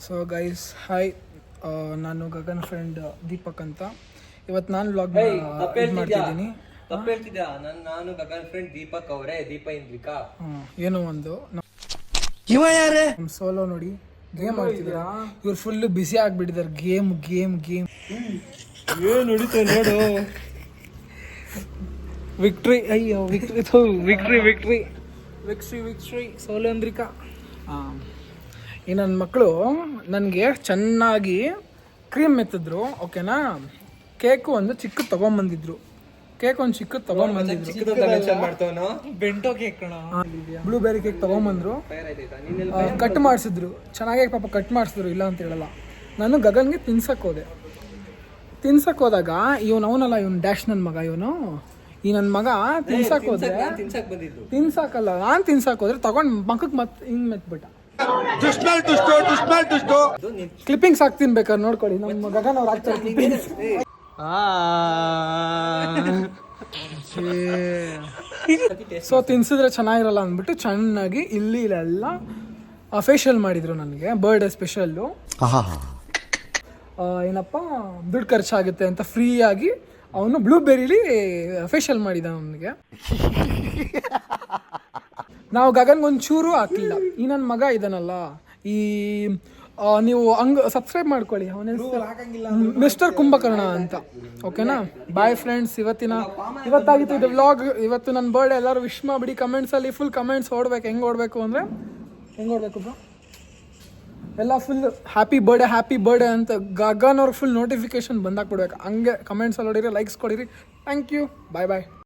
So guys hi, ನಾನು Gagan friend Deepak ಅಂತ. ಇವತ್ತು ನಾನು ವ್ಲಾಗ್ ಮಾಡ್ತಿದ್ದೀನಿ. ತಪ್ಪು ಹೇಳ್ತಿದ್ಯಾ? ನಾನು ಗಗನ್ ಫ್ರೆಂಡ್ ದೀಪಕ್ ಅವರೇ, ದೀಪ ಇಂದ್ರಿಕಾ. ಏನೋ ಒಂದು ಸೋಲೋ ನೋಡಿ ಗೇಮ್ ಆಡ್ತಿದ್ದೀರಾ. ಇವ್ರು ಫುಲ್ ಬಿಸಿ ಆಗ್ಬಿಟ್ಟಿದ್ದಾರೆ. ಗೇಮ್ ಗೇಮ್ ಗೇಮ್ ಏನು ನಡೀತಾ ನೋಡು. ವಿಕ್ಟ್ರಿ, ಅಯ್ಯೋ victory victory victory victory victory ಸೋಲೇಂದ್ರಿಕಾ. ಈ ನನ್ನ ಮಕ್ಕಳು ನನಗೆ ಚೆನ್ನಾಗಿ ಕ್ರೀಮ್ ಮೆತ್ತಿದ್ರು, ಓಕೆನಾ. ಕೇಕು ಒಂದು ಚಿಕ್ಕದು ತೊಗೊಂಬಂದಿದ್ರು. ಬೆಂಟೋ ಕೇಕ್ ಕಣ, ಬ್ಲೂಬೆರಿ ಕೇಕ್ ತೊಗೊಂಬಂದ್ರು. ಕಟ್ ಮಾಡಿಸಿದ್ರು, ಚೆನ್ನಾಗಿ ಪಾಪ ಕಟ್ ಮಾಡಿಸಿದ್ರು, ಇಲ್ಲ ಅಂತ ಹೇಳಲ್ಲ. ನಾನು ಗಗನ್ಗೆ ತಿನ್ಸಕ್ಕೆ ಹೋದಾಗ ಅವನಲ್ಲ, ಇವನು ಡ್ಯಾಶ್ ನನ್ನ ಮಗ. ಈ ನನ್ನ ಮಗ ತಿನ್ಸಕ್ಕೆ ಹೋದ್ರೆ, ತಿನ್ಸಕ್ಕಲ್ಲ, ನಾನು ತಿನ್ಸಕ್ಕೆ ಹೋದ್ರೆ ತಗೊಂಡು ಮಕ್ಕಕ್ಕೆ ಮತ್ತೆ ಹಿಂಗೆ ಮೆತ್ಬಿಟ್ಟ. ಕ್ಲಿಪ್ಪಿಂಗ್ಸ್ ಹಾಕ್ತೀನಿ ಬೇಕಾದ್ರೆ ನೋಡ್ಕೊಳ್ಳಿ. ನಮ್ಮ ಗಗನ್ ಅವ್ರು ಹಾಕ್ತಾರೆ ಕ್ಲಿಪ್ಪಿಂಗ್ಸ್. ಸೊ ತಿನ್ಸಿದ್ರೆ ಚೆನ್ನಾಗಿರಲ್ಲ ಅಂದ್ಬಿಟ್ಟು ಚೆನ್ನಾಗಿ ಇಲ್ಲೆಲ್ಲ ಫೇಶಿಯಲ್ ಮಾಡಿದ್ರು ನನಗೆ, ಬರ್ಡೇ ಸ್ಪೆಷಲ್ಲು. ಏನಪ್ಪ ದುಡ್ಡು ಖರ್ಚಾಗುತ್ತೆ ಅಂತ ಫ್ರೀಯಾಗಿ ಅವನು ಬ್ಲೂಬೆರಿಲಿ ಫೇಶಿಯಲ್ ಮಾಡಿದ ನನಗೆ. ನಾವು ಗಗನ್ಗೊಂಚೂರು ಹಾಕಲಿಲ್ಲ. ಈ ನನ್ನ ಮಗ ಇದಾನಲ್ಲ, ಈ ನೀವು ಸಬ್ಸ್ಕ್ರೈಬ್ ಮಾಡ್ಕೊಳ್ಳಿ, ಅವನ ಮಿಸ್ಟರ್ ಕುಂಭಕರ್ಣ ಅಂತ, ಓಕೆನಾ. ಬಾಯ್ ಫ್ರೆಂಡ್ಸ್, ಇವತ್ತಾಗಿತ್ತು ಇದು ವ್ಲಾಗ್. ಇವತ್ತು ನನ್ನ ಬರ್ಡೇ, ಎಲ್ಲರೂ ವಿಶ್ ಮಾಡಿಬಿಡಿ ಕಮೆಂಟ್ಸಲ್ಲಿ. Full comments ಓಡ್ಬೇಕು. ಹೆಂಗೆ ಓಡಬೇಕು ಅಂದರೆ ಹೆಂಗೆ ಓಡಬೇಕು ಬ್ರೋ, ಎಲ್ಲ ಫುಲ್ ಹ್ಯಾಪಿ ಬರ್ಡೇ ಅಂತ ಗಗನ್ ಅವ್ರಿಗೆ ಫುಲ್ ನೋಟಿಫಿಕೇಶನ್ ಬಂದಾಕ್ಬಿಡ್ಬೇಕು. ಹಂಗೆ ಕಮೆಂಟ್ಸಲ್ಲಿ ಹೊಡೀರಿ, ಲೈಕ್ಸ್ ಕೊಡಿರಿ. Thank you, bye bye.